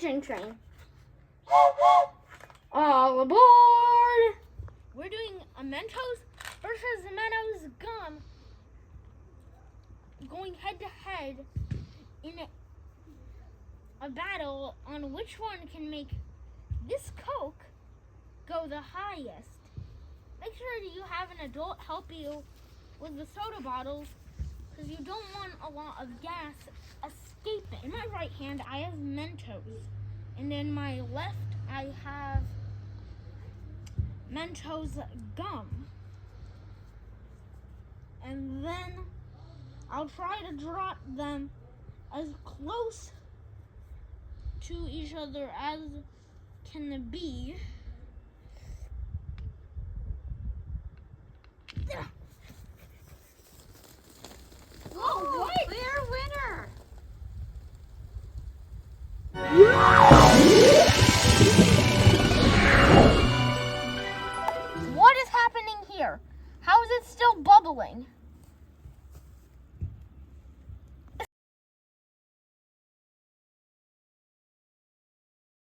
attention train. All aboard! We're doing a Mentos versus a Mentos Gum, going head to head in a battle on which one can make this Coke go the highest. Make sure you have an adult help you with the soda bottles, because you don't want a lot of gas escaping. In my right hand, I have Mentos, and in my left, I have Mentos Gum. And then I'll try to drop them as close to each other as can be. Oh, clear winner! What is happening here? How is it still bubbling?